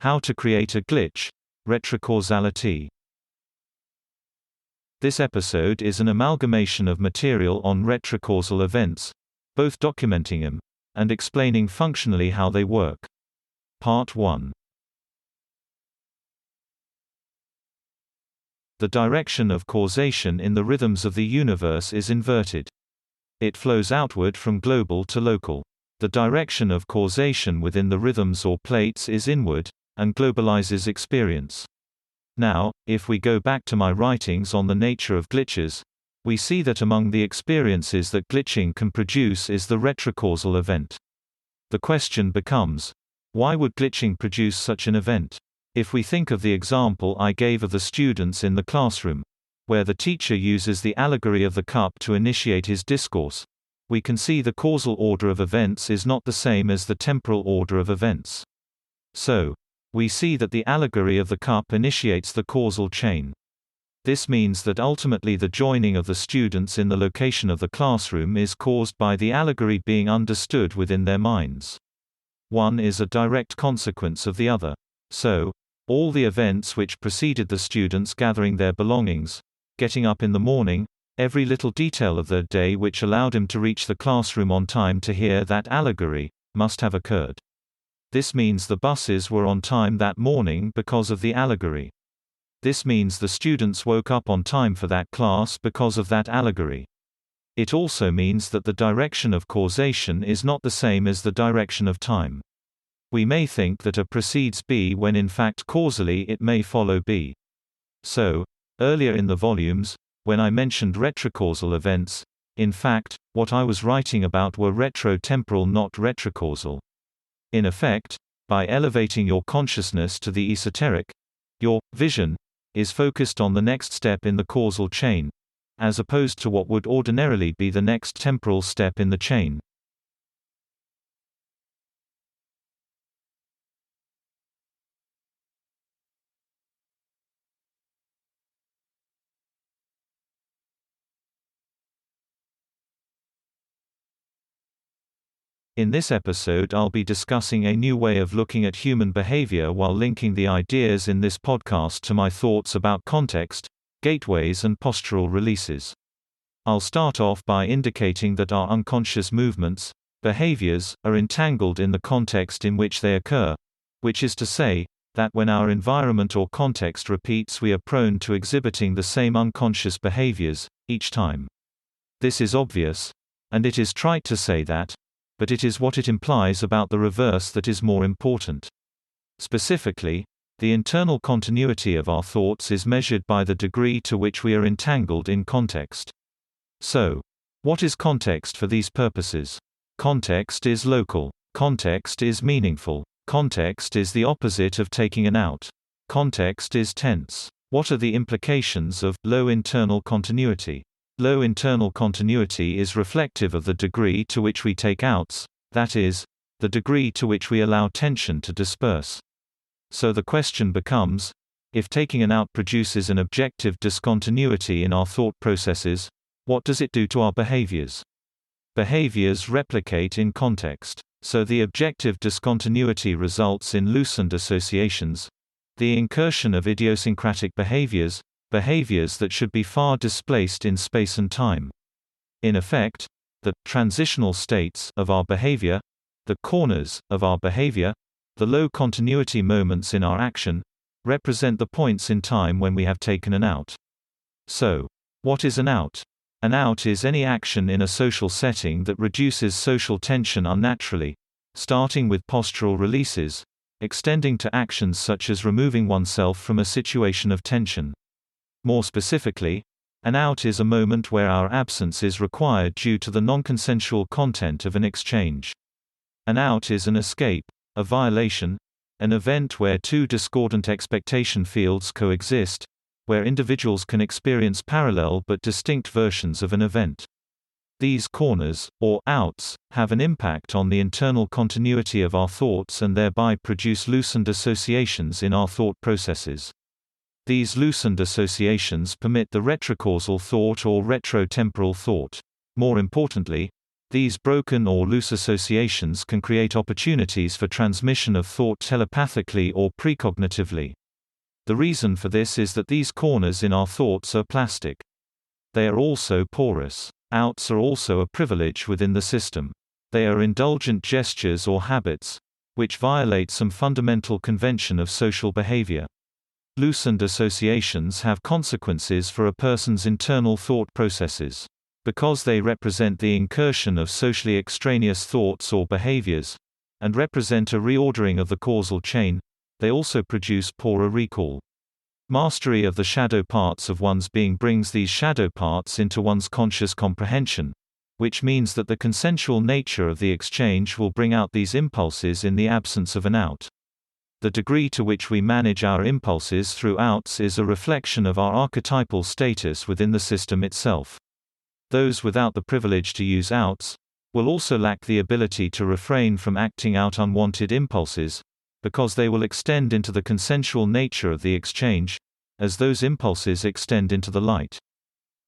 How to create a glitch. Retrocausality. This episode is an amalgamation of material on retrocausal events, both documenting them and explaining functionally how they work. Part 1. The direction of causation in the rhythms of the universe is inverted. It flows outward from global to local. The direction of causation within the rhythms or plates is inward, and globalizes experience. Now, if we go back to my writings on the nature of glitches, we see that among the experiences that glitching can produce is the retrocausal event. The question becomes, why would glitching produce such an event? If we think of the example I gave of the students in the classroom, where the teacher uses the allegory of the cup to initiate his discourse, we can see the causal order of events is not the same as the temporal order of events. So, we see that the allegory of the cup initiates the causal chain. This means that ultimately the joining of the students in the location of the classroom is caused by the allegory being understood within their minds. One is a direct consequence of the other. So, all the events which preceded the students gathering their belongings, getting up in the morning, every little detail of their day which allowed him to reach the classroom on time to hear that allegory, must have occurred. This means the buses were on time that morning because of the allegory. This means the students woke up on time for that class because of that allegory. It also means that the direction of causation is not the same as the direction of time. We may think that A precedes B when in fact causally it may follow B. So, earlier in the volumes, when I mentioned retrocausal events, in fact, what I was writing about were retrotemporal, not retrocausal. In effect, by elevating your consciousness to the esoteric, your vision is focused on the next step in the causal chain, as opposed to what would ordinarily be the next temporal step in the chain. In this episode I'll be discussing a new way of looking at human behavior while linking the ideas in this podcast to my thoughts about context, gateways and postural releases. I'll start off by indicating that our unconscious movements, behaviors, are entangled in the context in which they occur, which is to say, that when our environment or context repeats we are prone to exhibiting the same unconscious behaviors, each time. This is obvious, and it is trite to say that, but it is what it implies about the reverse that is more important. Specifically, the internal continuity of our thoughts is measured by the degree to which we are entangled in context. So, what is context for these purposes? Context is local. Context is meaningful. Context is the opposite of taking an out. Context is tense. What are the implications of low internal continuity? Low internal continuity is reflective of the degree to which we take outs, that is, the degree to which we allow tension to disperse. So the question becomes, if taking an out produces an objective discontinuity in our thought processes, what does it do to our behaviors? Behaviors replicate in context. So the objective discontinuity results in loosened associations, the incursion of idiosyncratic behaviors that should be far displaced in space and time. In effect, the transitional states of our behavior, the corners of our behavior, the low continuity moments in our action, represent the points in time when we have taken an out. So, what is an out? An out is any action in a social setting that reduces social tension unnaturally, starting with postural releases, extending to actions such as removing oneself from a situation of tension. More specifically, an out is a moment where our absence is required due to the non-consensual content of an exchange. An out is an escape, a violation, an event where two discordant expectation fields coexist, where individuals can experience parallel but distinct versions of an event. These corners, or outs, have an impact on the internal continuity of our thoughts and thereby produce loosened associations in our thought processes. These loosened associations permit the retrocausal thought or retrotemporal thought. More importantly, These broken or loose associations can create opportunities for transmission of thought telepathically or precognitively. The reason for this is that these corners in our thoughts are plastic. They are also porous. Outs are also a privilege within the system. They are indulgent gestures or habits, which violate some fundamental convention of social behavior. Loosened associations have consequences for a person's internal thought processes. Because they represent the incursion of socially extraneous thoughts or behaviors, and represent a reordering of the causal chain, they also produce poorer recall. Mastery of the shadow parts of one's being brings these shadow parts into one's conscious comprehension, which means that the consensual nature of the exchange will bring out these impulses in the absence of an out. The degree to which we manage our impulses through outs is a reflection of our archetypal status within the system itself. Those without the privilege to use outs will also lack the ability to refrain from acting out unwanted impulses, because they will extend into the consensual nature of the exchange, as those impulses extend into the light.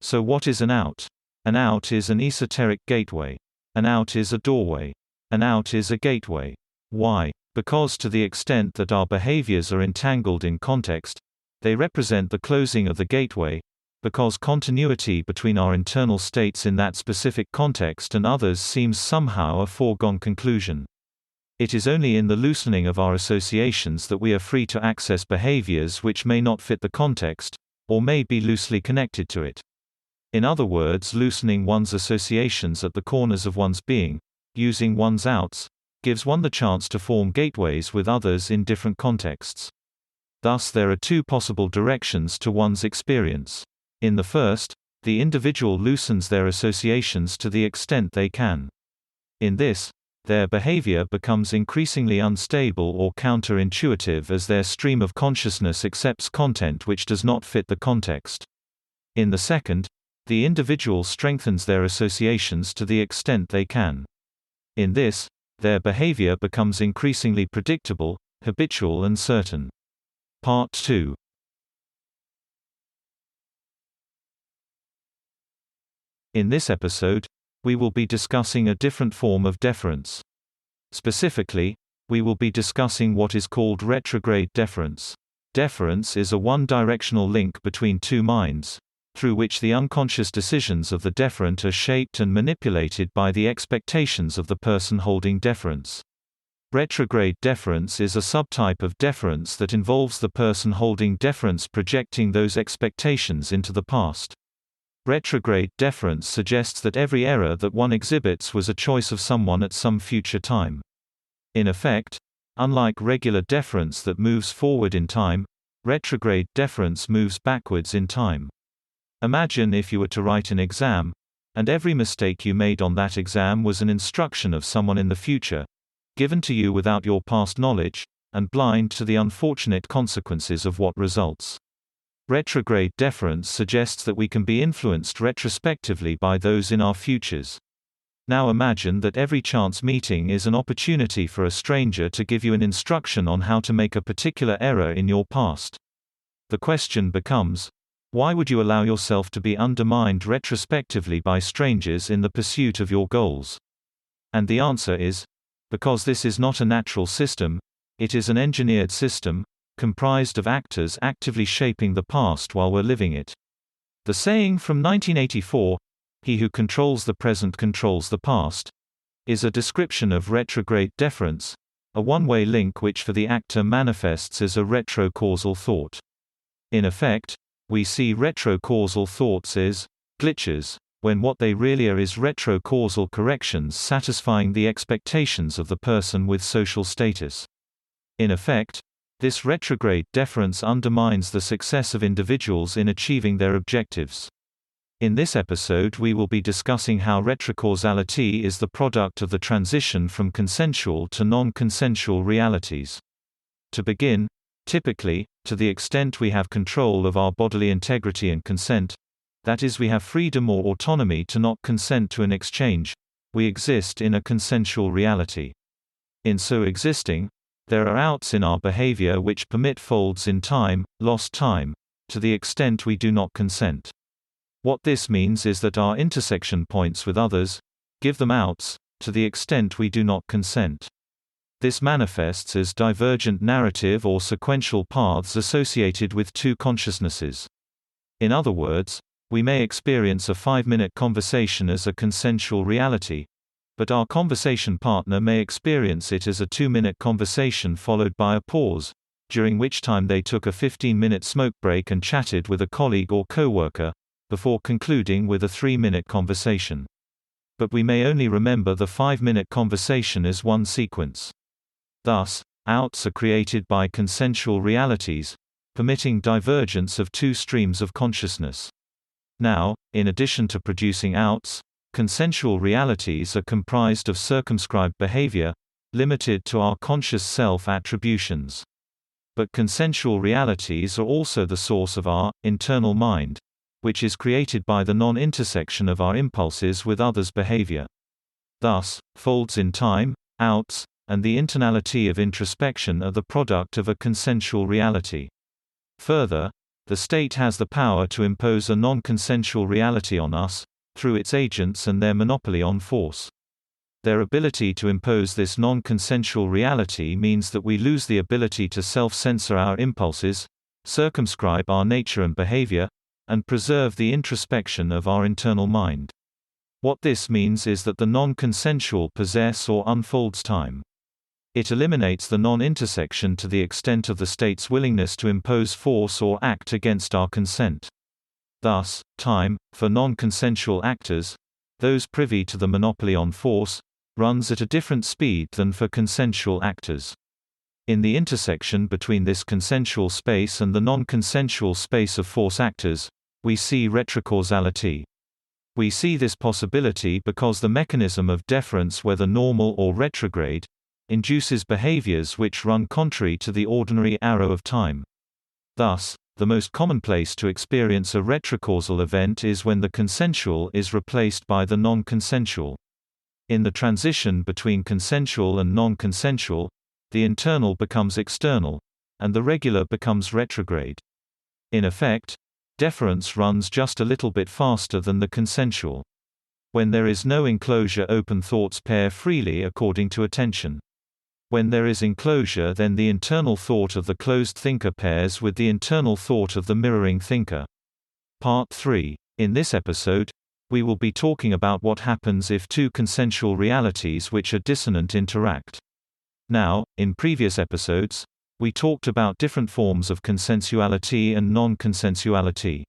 So what is an out? An out is an esoteric gateway. An out is a doorway. An out is a gateway. Why? Because to the extent that our behaviors are entangled in context, they represent the closing of the gateway, because continuity between our internal states in that specific context and others seems somehow a foregone conclusion. It is only in the loosening of our associations that we are free to access behaviors which may not fit the context, or may be loosely connected to it. In other words, loosening one's associations at the corners of one's being, using one's outs, gives one the chance to form gateways with others in different contexts. Thus there are two possible directions to one's experience. In the first, the individual loosens their associations to the extent they can. In this, their behavior becomes increasingly unstable or counterintuitive as their stream of consciousness accepts content which does not fit the context. In the second, the individual strengthens their associations to the extent they can. In this, their behavior becomes increasingly predictable, habitual and certain. Part 2. In this episode, we will be discussing a different form of deference. Specifically, we will be discussing what is called retrograde deference. Deference is a one-directional link between two minds, through which the unconscious decisions of the deferent are shaped and manipulated by the expectations of the person holding deference. Retrograde deference is a subtype of deference that involves the person holding deference projecting those expectations into the past. Retrograde deference suggests that every error that one exhibits was a choice of someone at some future time. In effect, unlike regular deference that moves forward in time, retrograde deference moves backwards in time. Imagine if you were to write an exam, and every mistake you made on that exam was an instruction of someone in the future, given to you without your past knowledge, and blind to the unfortunate consequences of what results. Retrograde deference suggests that we can be influenced retrospectively by those in our futures. Now imagine that every chance meeting is an opportunity for a stranger to give you an instruction on how to make a particular error in your past. The question becomes, why would you allow yourself to be undermined retrospectively by strangers in the pursuit of your goals? And the answer is, because this is not a natural system, it is an engineered system, comprised of actors actively shaping the past while we're living it. The saying from 1984, "He who controls the present controls the past," is a description of retrograde deference, a one-way link which for the actor manifests as a retrocausal thought. In effect, we see retrocausal thoughts as glitches, when what they really are is retrocausal corrections satisfying the expectations of the person with social status. In effect, this retrograde deference undermines the success of individuals in achieving their objectives. In this episode we will be discussing how retrocausality is the product of the transition from consensual to non-consensual realities. To begin, typically, to the extent we have control of our bodily integrity and consent, that is we have freedom or autonomy to not consent to an exchange, we exist in a consensual reality. In so existing, there are outs in our behavior which permit folds in time, lost time, to the extent we do not consent. What this means is that our intersection points with others, give them outs, to the extent we do not consent. This manifests as divergent narrative or sequential paths associated with two consciousnesses. In other words, we may experience a 5-minute conversation as a consensual reality, but our conversation partner may experience it as a 2-minute conversation followed by a pause, during which time they took a 15-minute smoke break and chatted with a colleague or coworker, before concluding with a 3-minute conversation. But we may only remember the 5-minute conversation as one sequence. Thus, outs are created by consensual realities, permitting divergence of two streams of consciousness. Now, in addition to producing outs, consensual realities are comprised of circumscribed behavior, limited to our conscious self-attributions. But consensual realities are also the source of our internal mind, which is created by the non-intersection of our impulses with others' behavior. Thus, folds in time, outs, and the internality of introspection are the product of a consensual reality. Further, the state has the power to impose a non-consensual reality on us, through its agents and their monopoly on force. Their ability to impose this non-consensual reality means that we lose the ability to self-censor our impulses, circumscribe our nature and behavior, and preserve the introspection of our internal mind. What this means is that the non-consensual possess or unfolds time. It eliminates the non-intersection to the extent of the state's willingness to impose force or act against our consent. Thus, time, for non-consensual actors, those privy to the monopoly on force, runs at a different speed than for consensual actors. In the intersection between this consensual space and the non-consensual space of force actors, we see retrocausality. We see this possibility because the mechanism of deference, whether normal or retrograde, induces behaviors which run contrary to the ordinary arrow of time. Thus, the most common place to experience a retrocausal event is when the consensual is replaced by the non-consensual. In the transition between consensual and non-consensual, the internal becomes external, and the regular becomes retrograde. In effect, deference runs just a little bit faster than the consensual. When there is no enclosure, open thoughts pair freely according to attention. When there is enclosure, then the internal thought of the closed thinker pairs with the internal thought of the mirroring thinker. Part 3. In this episode, we will be talking about what happens if two consensual realities which are dissonant interact. Now, in previous episodes, we talked about different forms of consensuality and non-consensuality.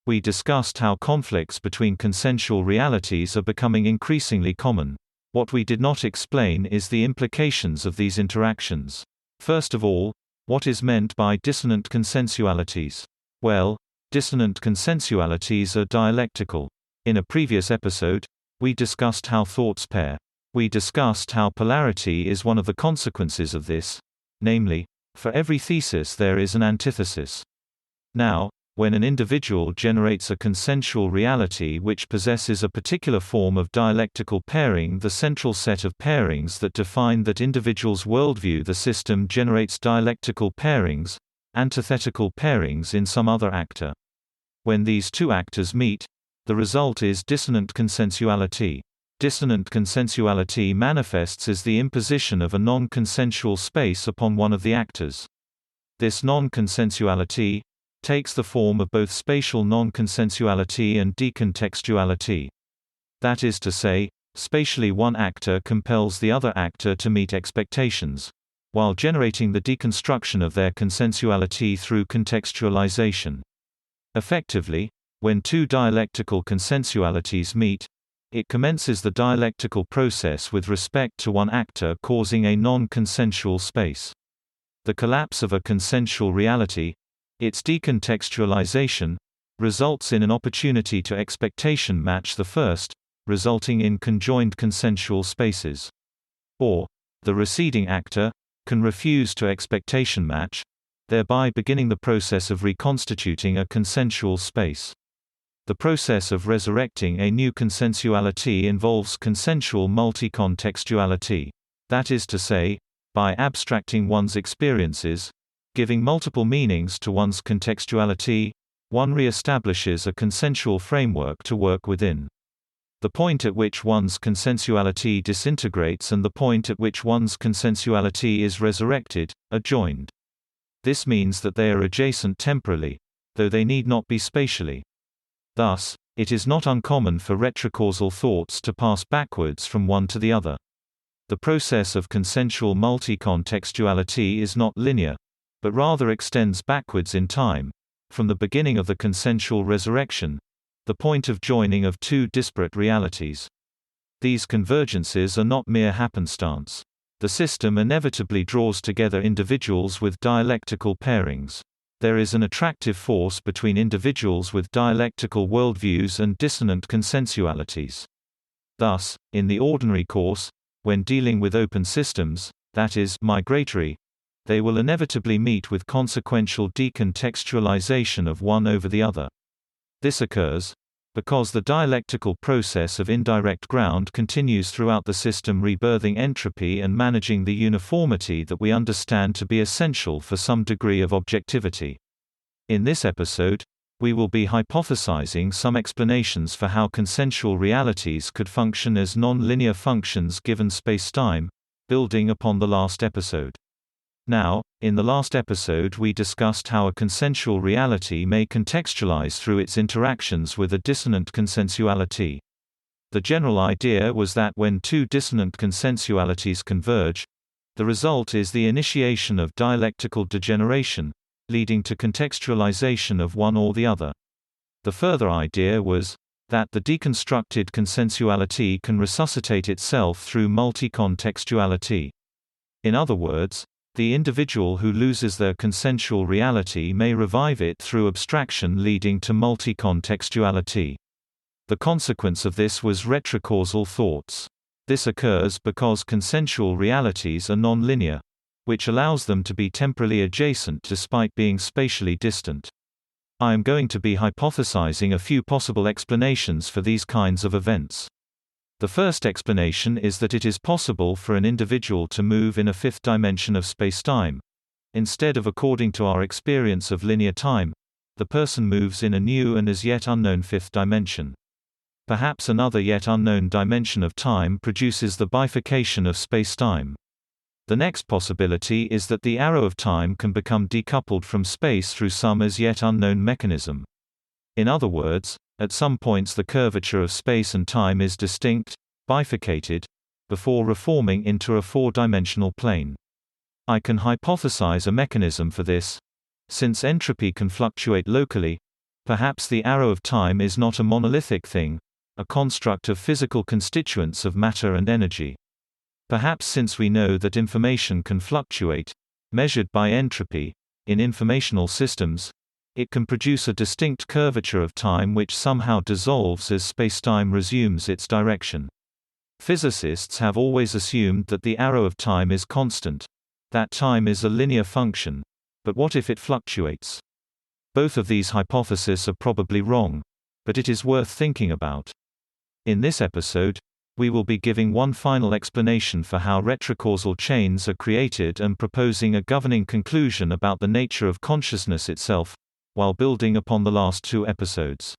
We discussed how conflicts between consensual realities are becoming increasingly common. What we did not explain is the implications of these interactions. First of all, what is meant by dissonant consensualities? Well, dissonant consensualities are dialectical. In a previous episode, we discussed how thoughts pair. We discussed how polarity is one of the consequences of this, namely, for every thesis there is an antithesis. Now, when an individual generates a consensual reality which possesses a particular form of dialectical pairing, the central set of pairings that define that individual's worldview, the system generates dialectical pairings, antithetical pairings in some other actor. When these two actors meet, the result is dissonant consensuality. Dissonant consensuality manifests as the imposition of a non-consensual space upon one of the actors. This non-consensuality takes the form of both spatial non-consensuality and decontextuality. That is to say, spatially one actor compels the other actor to meet expectations, while generating the deconstruction of their consensuality through contextualization. Effectively, when two dialectical consensualities meet, it commences the dialectical process with respect to one actor, causing a non-consensual space. The collapse of a consensual reality, its decontextualization, results in an opportunity to expectation match the first, resulting in conjoined consensual spaces. Or, the receding actor can refuse to expectation match, thereby beginning the process of reconstituting a consensual space. The process of resurrecting a new consensuality involves consensual multi-contextuality. That is to say, by abstracting one's experiences, giving multiple meanings to one's contextuality, one re-establishes a consensual framework to work within. The point at which one's consensuality disintegrates and the point at which one's consensuality is resurrected, are joined. This means that they are adjacent temporally, though they need not be spatially. Thus, it is not uncommon for retrocausal thoughts to pass backwards from one to the other. The process of consensual multi-contextuality is not linear, but rather extends backwards in time, from the beginning of the consensual resurrection, the point of joining of two disparate realities. These convergences are not mere happenstance. The system inevitably draws together individuals with dialectical pairings. There is an attractive force between individuals with dialectical worldviews and dissonant consensualities. Thus, in the ordinary course, when dealing with open systems, that is, migratory, they will inevitably meet with consequential decontextualization of one over the other. This occurs because the dialectical process of indirect ground continues throughout the system, rebirthing entropy and managing the uniformity that we understand to be essential for some degree of objectivity. In this episode, we will be hypothesizing some explanations for how consensual realities could function as non-linear functions given spacetime, building upon the last episode. Now, in the last episode we discussed how a consensual reality may contextualize through its interactions with a dissonant consensuality. The general idea was that when two dissonant consensualities converge, the result is the initiation of dialectical degeneration, leading to contextualization of one or the other. The further idea was that the deconstructed consensuality can resuscitate itself through multi-contextuality. In other words, the individual who loses their consensual reality may revive it through abstraction, leading to multi-contextuality. The consequence of this was retrocausal thoughts. This occurs because consensual realities are non-linear, which allows them to be temporally adjacent despite being spatially distant. I am going to be hypothesizing a few possible explanations for these kinds of events. The first explanation is that it is possible for an individual to move in a fifth dimension of spacetime. Instead of according to our experience of linear time, the person moves in a new and as yet unknown fifth dimension. Perhaps another yet unknown dimension of time produces the bifurcation of spacetime. The next possibility is that the arrow of time can become decoupled from space through some as yet unknown mechanism. In other words, at some points the curvature of space and time is distinct, bifurcated, before reforming into a four-dimensional plane. I can hypothesize a mechanism for this. Since entropy can fluctuate locally, perhaps the arrow of time is not a monolithic thing, a construct of physical constituents of matter and energy. Perhaps since we know that information can fluctuate, measured by entropy, in informational systems, it can produce a distinct curvature of time which somehow dissolves as spacetime resumes its direction. Physicists have always assumed that the arrow of time is constant, that time is a linear function, but what if it fluctuates? Both of these hypotheses are probably wrong, but it is worth thinking about. In this episode, we will be giving one final explanation for how retrocausal chains are created and proposing a governing conclusion about the nature of consciousness itself, while building upon the last two episodes.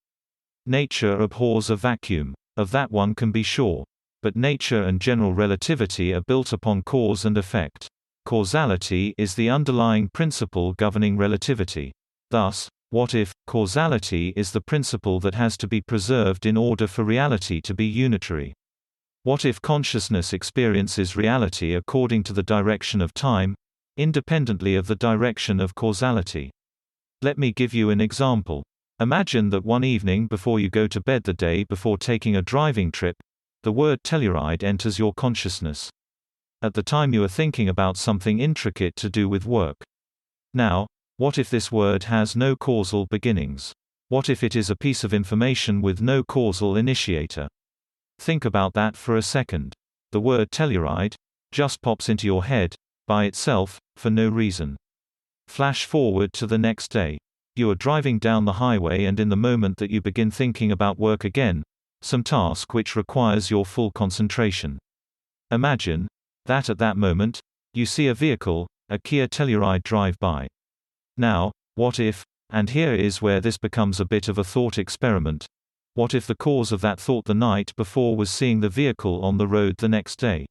Nature abhors a vacuum. Of that one can be sure. But nature and general relativity are built upon cause and effect. Causality is the underlying principle governing relativity. Thus, what if causality is the principle that has to be preserved in order for reality to be unitary? What if consciousness experiences reality according to the direction of time, independently of the direction of causality? Let me give you an example. Imagine that one evening before you go to bed the day before taking a driving trip, the word telluride enters your consciousness. At the time you are thinking about something intricate to do with work. Now, what if this word has no causal beginnings? What if it is a piece of information with no causal initiator? Think about that for a second. The word telluride just pops into your head, by itself, for no reason. Flash forward to the next day. You are driving down the highway and in the moment that you begin thinking about work again, some task which requires your full concentration. Imagine that at that moment, you see a vehicle, a Kia Telluride drive by. Now, what if, and here is where this becomes a bit of a thought experiment, What if the cause of that thought the night before was seeing the vehicle on the road the next day?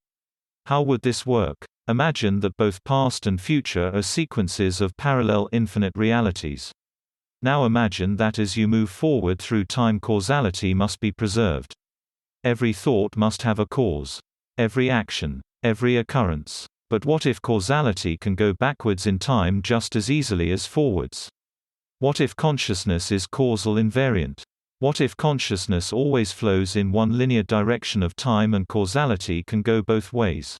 How would this work? Imagine that both past and future are sequences of parallel infinite realities. Now imagine that as you move forward through time, causality must be preserved. Every thought must have a cause. Every action. Every occurrence. But what if causality can go backwards in time just as easily as forwards? What if consciousness is causal invariant? What if consciousness always flows in one linear direction of time and causality can go both ways?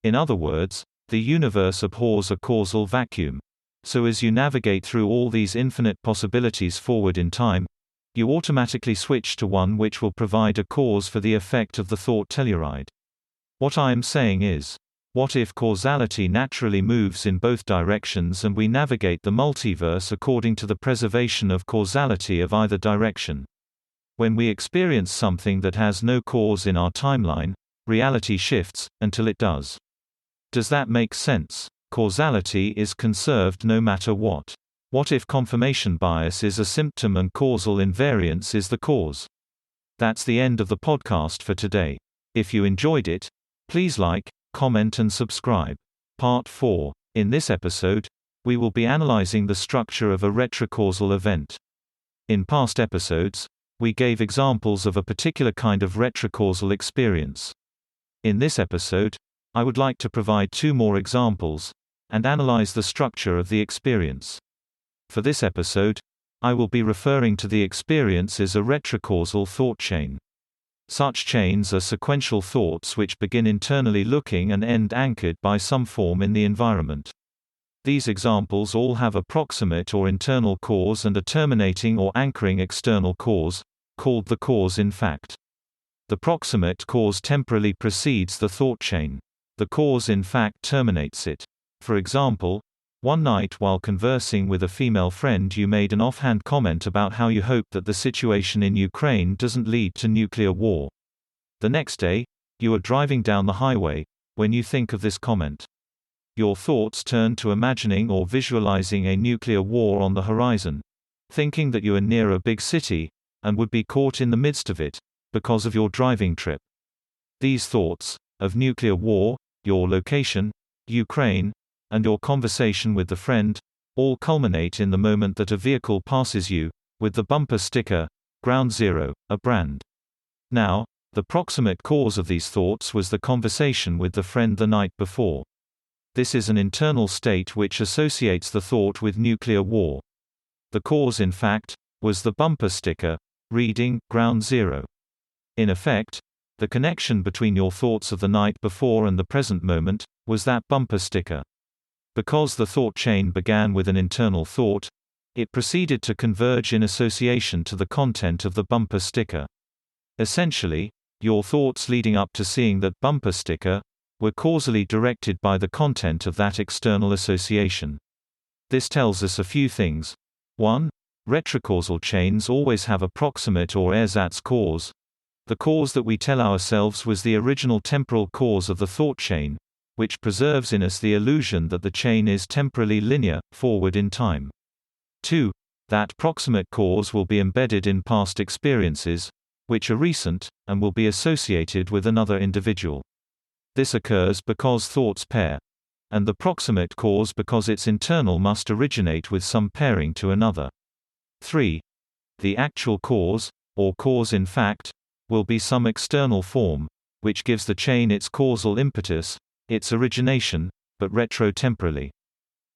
In other words, the universe abhors a causal vacuum. So as you navigate through all these infinite possibilities forward in time, you automatically switch to one which will provide a cause for the effect of the thought telluride. What I am saying is, what if causality naturally moves in both directions and we navigate the multiverse according to the preservation of causality of either direction? When we experience something that has no cause in our timeline, reality shifts, until it does. Does that make sense? Causality is conserved no matter what. What if confirmation bias is a symptom and causal invariance is the cause? That's the end of the podcast for today. If you enjoyed it, please like, comment and subscribe. Part 4. In this episode, we will be analyzing the structure of a retrocausal event. In past episodes, we gave examples of a particular kind of retrocausal experience. In this episode, I would like to provide 2 more examples, and analyze the structure of the experience. For this episode, I will be referring to the experience as a retrocausal thought chain. Such chains are sequential thoughts which begin internally looking and end anchored by some form in the environment. These examples all have a proximate or internal cause and a terminating or anchoring external cause, called the cause in fact. The proximate cause temporally precedes the thought chain. The cause in fact terminates it. For example, one night while conversing with a female friend you made an offhand comment about how you hope that the situation in Ukraine doesn't lead to nuclear war. The next day, you are driving down the highway, when you think of this comment. Your thoughts turn to imagining or visualizing a nuclear war on the horizon, thinking that you are near a big city, and would be caught in the midst of it, because of your driving trip. These thoughts, of nuclear war, your location, Ukraine, and your conversation with the friend, all culminate in the moment that a vehicle passes you, with the bumper sticker, Ground Zero, a brand. Now, the proximate cause of these thoughts was the conversation with the friend the night before. This is an internal state which associates the thought with nuclear war. The cause in fact, was the bumper sticker, reading, Ground Zero. In effect, the connection between your thoughts of the night before and the present moment, was that bumper sticker. Because the thought chain began with an internal thought, it proceeded to converge in association to the content of the bumper sticker. Essentially, your thoughts leading up to seeing that bumper sticker, were causally directed by the content of that external association. This tells us a few things. 1. Retrocausal chains always have a proximate or ersatz cause. The cause that we tell ourselves was the original temporal cause of the thought chain, which preserves in us the illusion that the chain is temporally linear, forward in time. 2. That proximate cause will be embedded in past experiences, which are recent, and will be associated with another individual. This occurs because thoughts pair. And the proximate cause because its internal must originate with some pairing to another. 3. The actual cause, or cause in fact, will be some external form, which gives the chain its causal impetus, its origination, but retrotemporally.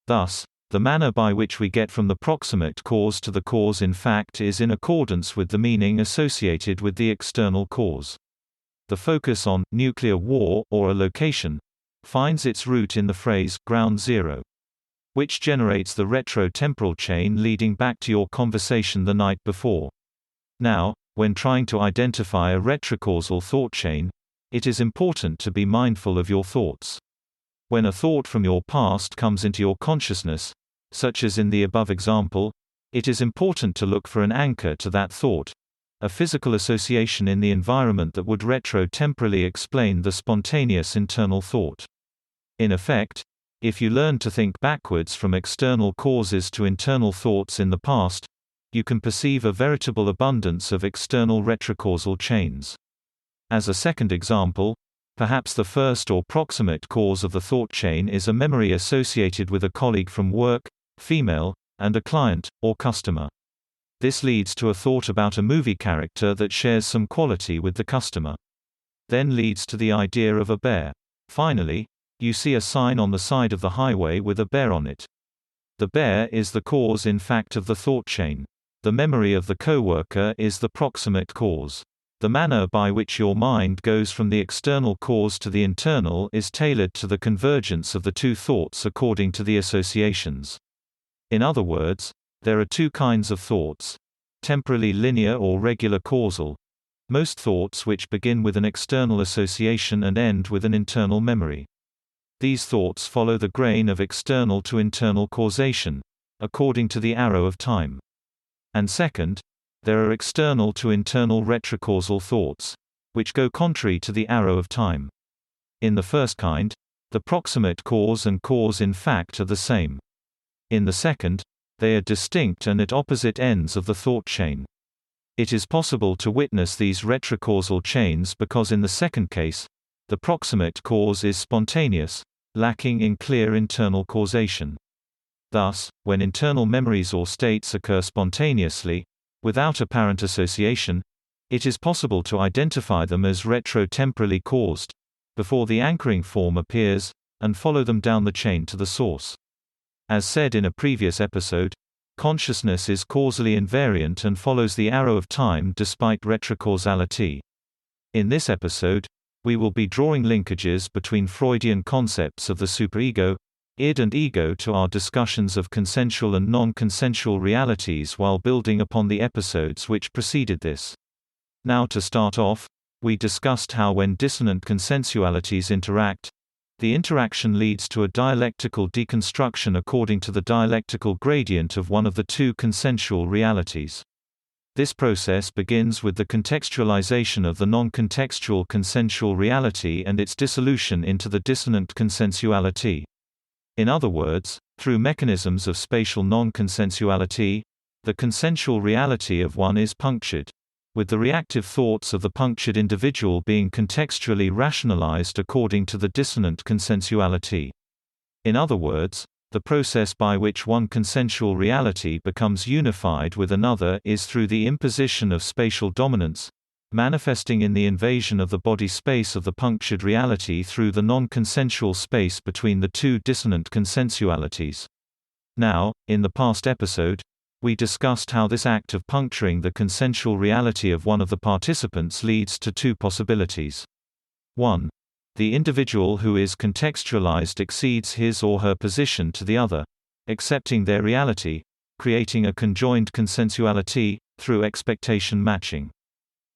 Thus, the manner by which we get from the proximate cause to the cause in fact is in accordance with the meaning associated with the external cause. The focus on nuclear war or a location finds its root in the phrase Ground Zero, which generates the retrotemporal chain leading back to your conversation the night before. Now, when trying to identify a retrocausal thought chain, it is important to be mindful of your thoughts. When a thought from your past comes into your consciousness, such as in the above example, it is important to look for an anchor to that thought, a physical association in the environment that would retrotemporally explain the spontaneous internal thought. In effect, if you learn to think backwards from external causes to internal thoughts in the past, you can perceive a veritable abundance of external retrocausal chains. As a second example, perhaps the first or proximate cause of the thought chain is a memory associated with a colleague from work, female, and a client, or customer. This leads to a thought about a movie character that shares some quality with the customer. Then leads to the idea of a bear. Finally, you see a sign on the side of the highway with a bear on it. The bear is the cause in fact of the thought chain. The memory of the coworker is the proximate cause. The manner by which your mind goes from the external cause to the internal is tailored to the convergence of the two thoughts according to the associations. In other words, there are two kinds of thoughts: temporally linear or regular causal. Most thoughts which begin with an external association and end with an internal memory. These thoughts follow the grain of external to internal causation, according to the arrow of time. And second, there are external to internal retrocausal thoughts, which go contrary to the arrow of time. In the first kind, the proximate cause and cause in fact are the same. In the second, they are distinct and at opposite ends of the thought chain. It is possible to witness these retrocausal chains because in the second case, the proximate cause is spontaneous, lacking in clear internal causation. Thus, when internal memories or states occur spontaneously, without apparent association, it is possible to identify them as retrotemporally caused, before the anchoring form appears, and follow them down the chain to the source. As said in a previous episode, consciousness is causally invariant and follows the arrow of time despite retrocausality. In this episode, we will be drawing linkages between Freudian concepts of the superego, id and ego to our discussions of consensual and non-consensual realities while building upon the episodes which preceded this. Now to start off, we discussed how when dissonant consensualities interact, the interaction leads to a dialectical deconstruction according to the dialectical gradient of one of the two consensual realities. This process begins with the contextualization of the non-contextual consensual reality and its dissolution into the dissonant consensuality. In other words, through mechanisms of spatial non-consensuality, the consensual reality of one is punctured, with the reactive thoughts of the punctured individual being contextually rationalized according to the dissonant consensuality. In other words, the process by which one consensual reality becomes unified with another is through the imposition of spatial dominance, manifesting in the invasion of the body space of the punctured reality through the non-consensual space between the two dissonant consensualities. Now, in the past episode, we discussed how this act of puncturing the consensual reality of one of the participants leads to two possibilities. 1. The individual who is contextualized exceeds his or her position to the other, accepting their reality, creating a conjoined consensuality, through expectation matching.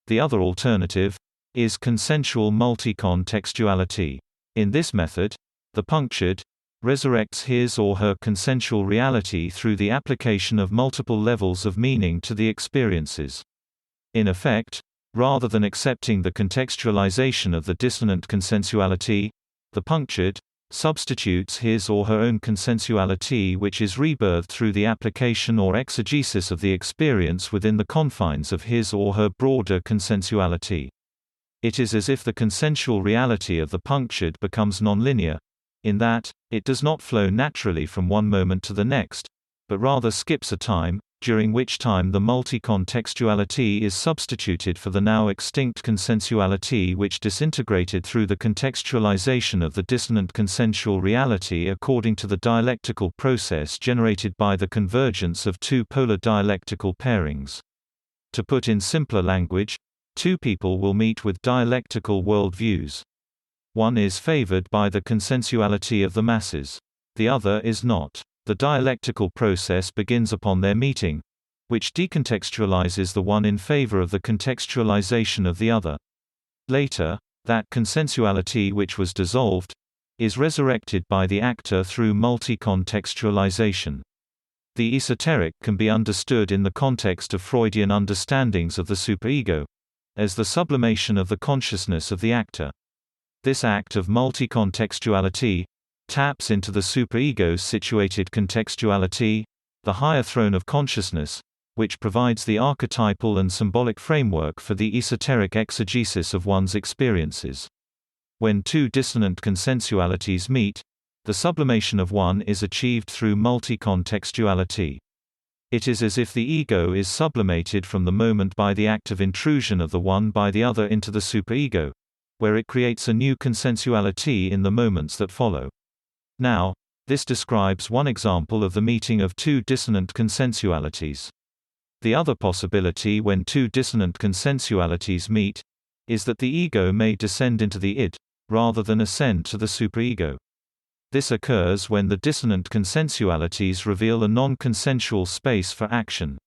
The other alternative is consensual multi-contextuality. In this method, the punctured resurrects his or her consensual reality through the application of multiple levels of meaning to the experiences. In effect, rather than accepting the contextualization of the dissonant consensuality, the punctured substitutes his or her own consensuality, which is rebirthed through the application or exegesis of the experience within the confines of his or her broader consensuality. It is as if the consensual reality of the punctured becomes nonlinear, in that, it does not flow naturally from one moment to the next, but rather skips a time, during which time the multi-contextuality is substituted for the now extinct consensuality which disintegrated through the contextualization of the dissonant consensual reality according to the dialectical process generated by the convergence of two polar dialectical pairings. To put in simpler language, two people will meet with dialectical worldviews. One is favored by the consensuality of the masses. The other is not. The dialectical process begins upon their meeting, which decontextualizes the one in favor of the contextualization of the other. Later, that consensuality which was dissolved is resurrected by the actor through multi-contextualization. The esoteric can be understood in the context of Freudian understandings of the superego as the sublimation of the consciousness of the actor. This act of multi-contextuality taps into the superego's situated contextuality, the higher throne of consciousness, which provides the archetypal and symbolic framework for the esoteric exegesis of one's experiences. When two dissonant consensualities meet, the sublimation of one is achieved through multi-contextuality. It is as if the ego is sublimated from the moment by the act of intrusion of the one by the other into the superego, where it creates a new consensuality in the moments that follow. Now, this describes one example of the meeting of two dissonant consensualities. The other possibility when two dissonant consensualities meet is that the ego may descend into the id, rather than ascend to the superego. This occurs when the dissonant consensualities reveal a non-consensual space for action.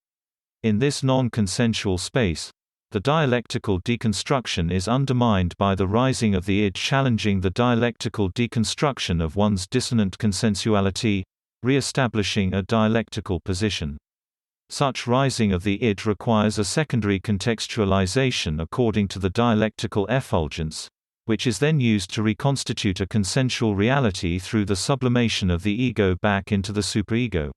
In this non-consensual space, the dialectical deconstruction is undermined by the rising of the id challenging the dialectical deconstruction of one's dissonant consensuality, re-establishing a dialectical position. Such rising of the id requires a secondary contextualization according to the dialectical effulgence, which is then used to reconstitute a consensual reality through the sublimation of the ego back into the superego.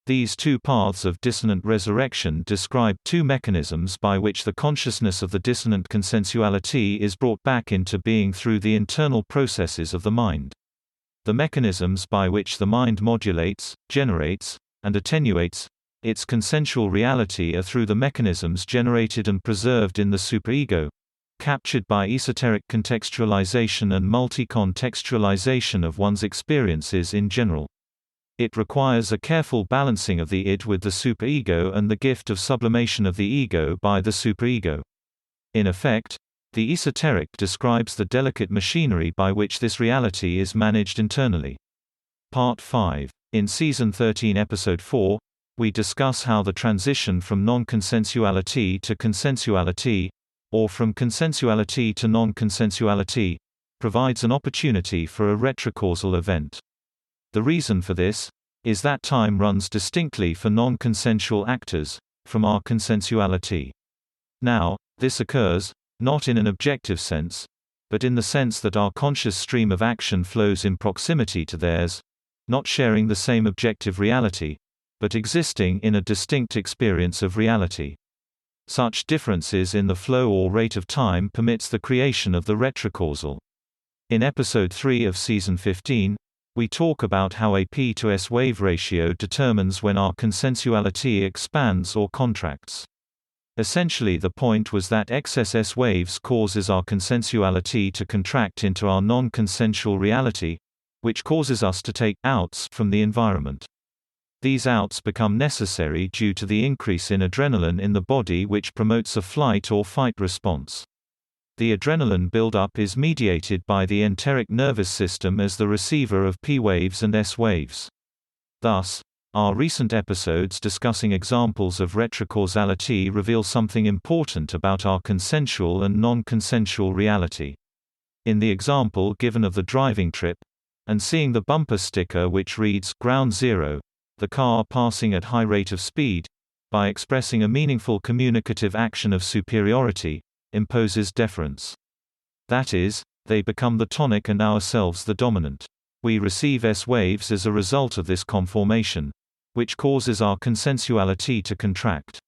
These two paths of dissonant resurrection describe two mechanisms by which the consciousness of the dissonant consensuality is brought back into being through the internal processes of the mind. The mechanisms by which the mind modulates, generates, and attenuates its consensual reality are through the mechanisms generated and preserved in the superego, captured by esoteric contextualization and multi-contextualization of one's experiences in general. It requires a careful balancing of the id with the superego and the gift of sublimation of the ego by the superego. In effect, the esoteric describes the delicate machinery by which this reality is managed internally. Part 5. In Season 13 Episode 4, we discuss how the transition from non-consensuality to consensuality, or from consensuality to non-consensuality, provides an opportunity for a retrocausal event. The reason for this is that time runs distinctly for non-consensual actors from our consensuality. Now, this occurs, not in an objective sense, but in the sense that our conscious stream of action flows in proximity to theirs, not sharing the same objective reality, but existing in a distinct experience of reality. Such differences in the flow or rate of time permits the creation of the retrocausal. In Episode 3 of Season 15, we talk about how a P to S wave ratio determines when our consensuality expands or contracts. Essentially the point was that excess S waves causes our consensuality to contract into our non-consensual reality, which causes us to take outs from the environment. These outs become necessary due to the increase in adrenaline in the body which promotes a flight or fight response. The adrenaline buildup is mediated by the enteric nervous system as the receiver of P waves and S waves. Thus, our recent episodes discussing examples of retrocausality reveal something important about our consensual and non-consensual reality. In the example given of the driving trip, and seeing the bumper sticker which reads "Ground Zero," the car passing at high rate of speed, by expressing a meaningful communicative action of superiority, imposes deference. That is, they become the tonic and ourselves the dominant. We receive S waves as a result of this conformation, which causes our consensuality to contract.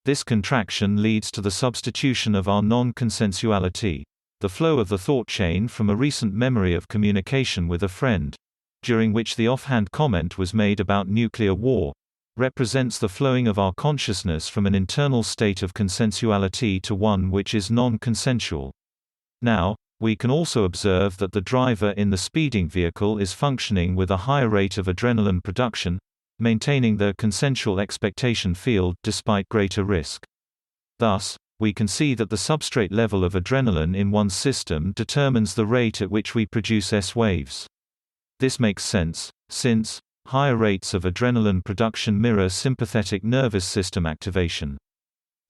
This contraction leads to the substitution of our non-consensuality. The flow of the thought chain from a recent memory of communication with a friend, during which the offhand comment was made about nuclear war, represents the flowing of our consciousness from an internal state of consensuality to one which is non-consensual. Now, we can also observe that the driver in the speeding vehicle is functioning with a higher rate of adrenaline production, maintaining the consensual expectation field despite greater risk. Thus, we can see that the substrate level of adrenaline in one's system determines the rate at which we produce S waves. This makes sense, since higher rates of adrenaline production mirror sympathetic nervous system activation.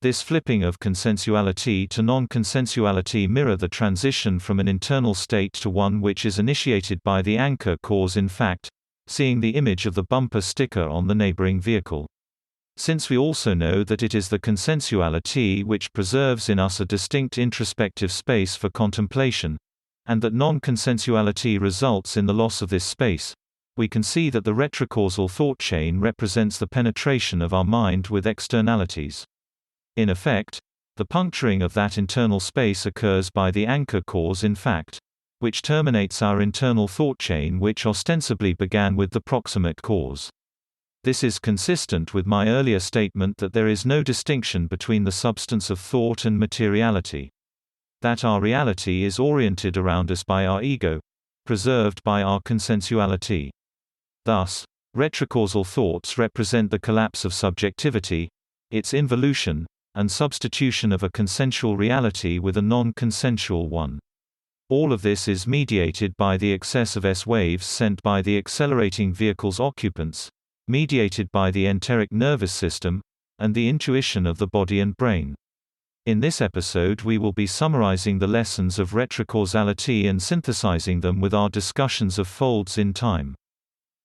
This flipping of consensuality to non-consensuality mirror the transition from an internal state to one which is initiated by the anchor cause, in fact, seeing the image of the bumper sticker on the neighboring vehicle. Since we also know that it is the consensuality which preserves in us a distinct introspective space for contemplation, and that non-consensuality results in the loss of this space, we can see that the retrocausal thought chain represents the penetration of our mind with externalities. In effect, the puncturing of that internal space occurs by the anchor cause in fact, which terminates our internal thought chain, which ostensibly began with the proximate cause. This is consistent with my earlier statement that there is no distinction between the substance of thought and materiality. That our reality is oriented around us by our ego, preserved by our consensuality. Thus, retrocausal thoughts represent the collapse of subjectivity, its involution, and substitution of a consensual reality with a non-consensual one. All of this is mediated by the excess of S-waves sent by the accelerating vehicle's occupants, mediated by the enteric nervous system, and the intuition of the body and brain. In this episode we will be summarizing the lessons of retrocausality and synthesizing them with our discussions of folds in time.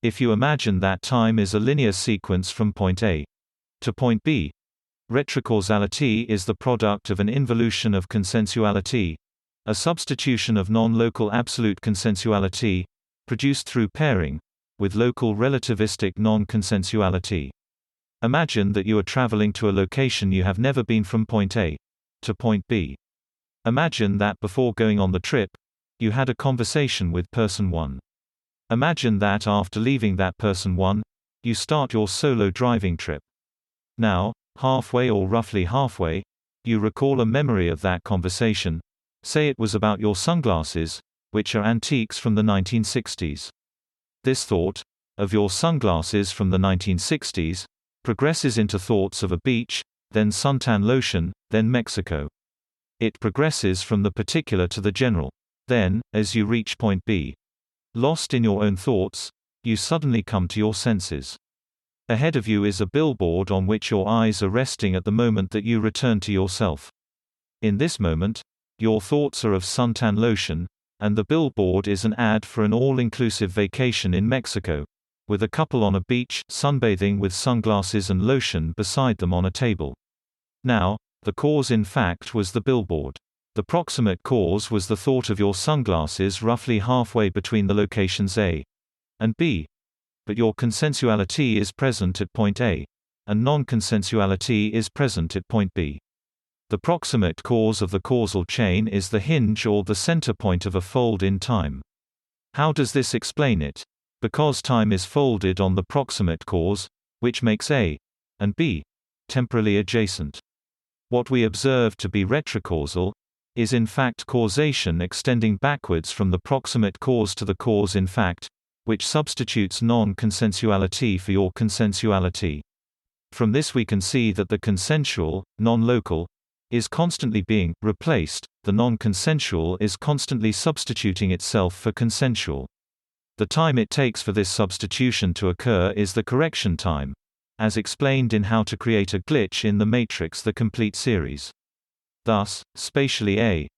If you imagine that time is a linear sequence from point A to point B, retrocausality is the product of an involution of consensuality, a substitution of non-local absolute consensuality, produced through pairing, with local relativistic non-consensuality. Imagine that you are traveling to a location you have never been from point A to point B. Imagine that before going on the trip, you had a conversation with person 1. Imagine that after leaving that person 1, you start your solo driving trip. Now, halfway or roughly halfway, you recall a memory of that conversation. Say it was about your sunglasses, which are antiques from the 1960s. This thought, of your sunglasses from the 1960s, progresses into thoughts of a beach, then suntan lotion, then Mexico. It progresses from the particular to the general. Then, as you reach point B, lost in your own thoughts, you suddenly come to your senses. Ahead of you is a billboard on which your eyes are resting at the moment that you return to yourself. In this moment, your thoughts are of suntan lotion, and the billboard is an ad for an all-inclusive vacation in Mexico, with a couple on a beach, sunbathing with sunglasses and lotion beside them on a table. Now, the cause in fact was the billboard. The proximate cause was the thought of your sunglasses roughly halfway between the locations A and B. But your consensuality is present at point A, and non-consensuality is present at point B. The proximate cause of the causal chain is the hinge or the center point of a fold in time. How does this explain it? Because time is folded on the proximate cause, which makes A and B temporally adjacent. What we observe to be retrocausal is in fact causation extending backwards from the proximate cause to the cause in fact, which substitutes non-consensuality for your consensuality. From this we can see that the consensual, non-local, is constantly being replaced, the non-consensual is constantly substituting itself for consensual. The time it takes for this substitution to occur is the correction time, as explained in How to Create a Glitch in the Matrix: The Complete Series. Thus, spatially A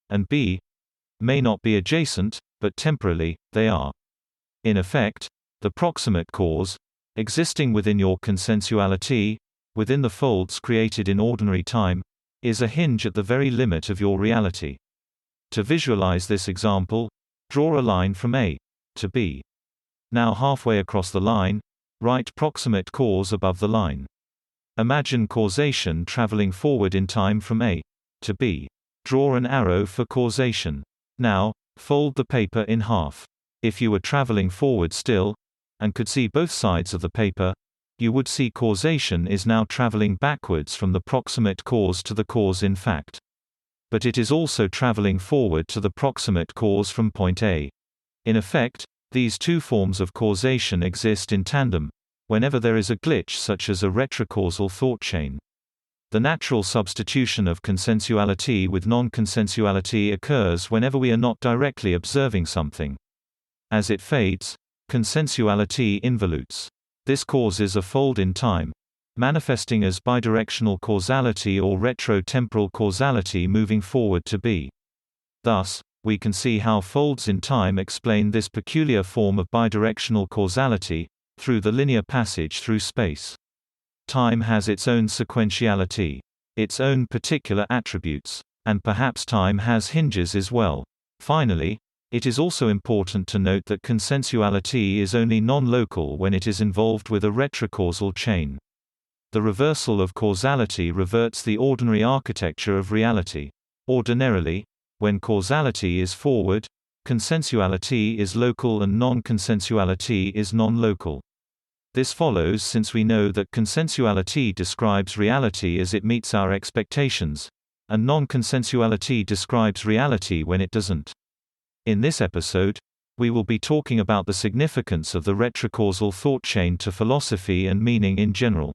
and B may not be adjacent, but temporally, they are. In effect, the proximate cause, existing within your consensuality, within the folds created in ordinary time, is a hinge at the very limit of your reality. To visualize this example, draw a line from A to B. Now halfway across the line, write proximate cause above the line. Imagine causation traveling forward in time from A to B. Draw an arrow for causation. Now, fold the paper in half. If you were traveling forward still, and could see both sides of the paper, you would see causation is now traveling backwards from the proximate cause to the cause in fact. But it is also traveling forward to the proximate cause from point A. In effect, these two forms of causation exist in tandem, whenever there is a glitch such as a retrocausal thought chain. The natural substitution of consensuality with non-consensuality occurs whenever we are not directly observing something. As it fades, consensuality involutes. This causes a fold in time, manifesting as bidirectional causality or retrotemporal causality moving forward to B. Thus, we can see how folds in time explain this peculiar form of bidirectional causality, through the linear passage through space. Time has its own sequentiality, its own particular attributes, and perhaps time has hinges as well. Finally, It is also important to note that consensuality is only non-local when it is involved with a retrocausal chain. The reversal of causality reverts the ordinary architecture of reality. Ordinarily, when causality is forward, consensuality is local and non-consensuality is non-local. This follows since we know that consensuality describes reality as it meets our expectations, and non-consensuality describes reality when it doesn't. In this episode, we will be talking about the significance of the retrocausal thought chain to philosophy and meaning in general.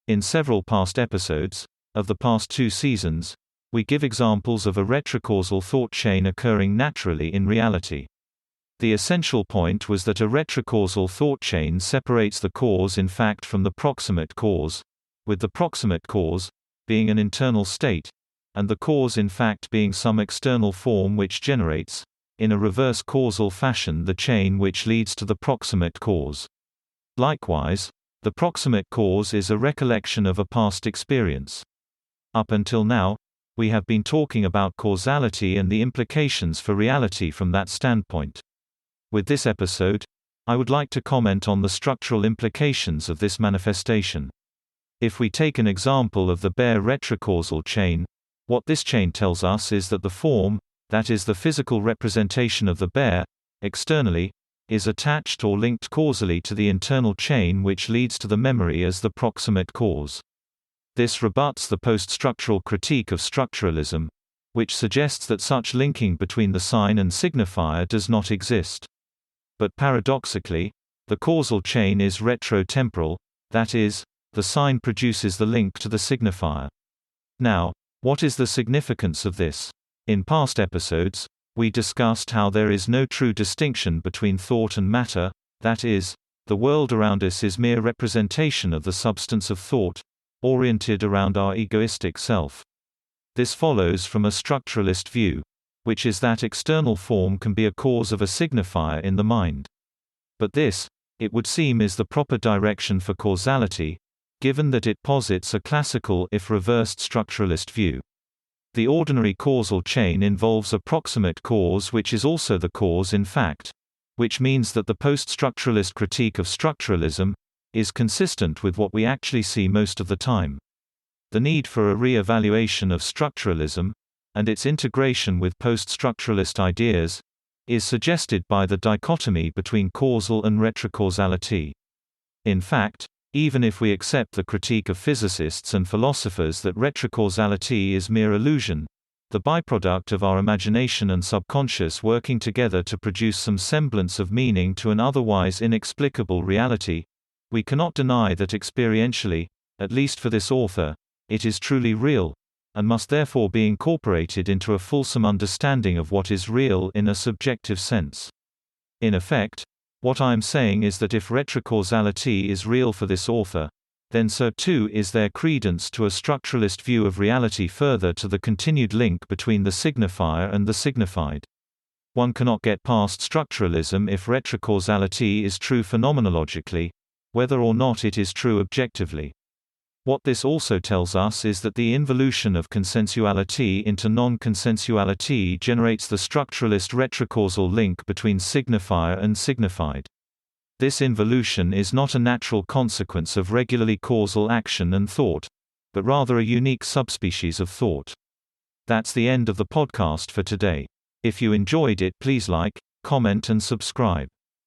In several past episodes, of the past 2 seasons, we give examples of a retrocausal thought chain occurring naturally in reality. The essential point was that a retrocausal thought chain separates the cause in fact from the proximate cause, with the proximate cause being an internal state, and the cause in fact being some external form which generates, in a reverse causal fashion, the chain which leads to the proximate cause. Likewise, the proximate cause is a recollection of a past experience. Up until now, we have been talking about causality and the implications for reality from that standpoint. With this episode, I would like to comment on the structural implications of this manifestation. If we take an example of the bare retrocausal chain, what this chain tells us is that the form, that is the physical representation of the bare, externally, is attached or linked causally to the internal chain which leads to the memory as the proximate cause. This rebuts the post-structural critique of structuralism, which suggests that such linking between the sign and signifier does not exist. But paradoxically, the causal chain is retrotemporal, that is, the sign produces the link to the signifier. Now, what is the significance of this? In past episodes, we discussed how there is no true distinction between thought and matter, that is, the world around us is mere representation of the substance of thought, oriented around our egoistic self. This follows from a structuralist view, which is that external form can be a cause of a signifier in the mind. But this, it would seem, is the proper direction for causality, given that it posits a classical if reversed structuralist view. The ordinary causal chain involves a proximate cause which is also the cause in fact, which means that the post-structuralist critique of structuralism is consistent with what we actually see most of the time. The need for a re-evaluation of structuralism, and its integration with post-structuralist ideas, is suggested by the dichotomy between causal and retrocausality. In fact, even if we accept the critique of physicists and philosophers that retrocausality is mere illusion, the byproduct of our imagination and subconscious working together to produce some semblance of meaning to an otherwise inexplicable reality, we cannot deny that experientially, at least for this author, it is truly real, and must therefore be incorporated into a fulsome understanding of what is real in a subjective sense. In effect, what I am saying is that if retrocausality is real for this author, then so too is their credence to a structuralist view of reality, further to the continued link between the signifier and the signified. One cannot get past structuralism if retrocausality is true phenomenologically, whether or not it is true objectively. What this also tells us is that the involution of consensuality into non-consensuality generates the structuralist retrocausal link between signifier and signified. This involution is not a natural consequence of regularly causal action and thought, but rather a unique subspecies of thought. That's the end of the podcast for today. If you enjoyed it, please like, comment and subscribe.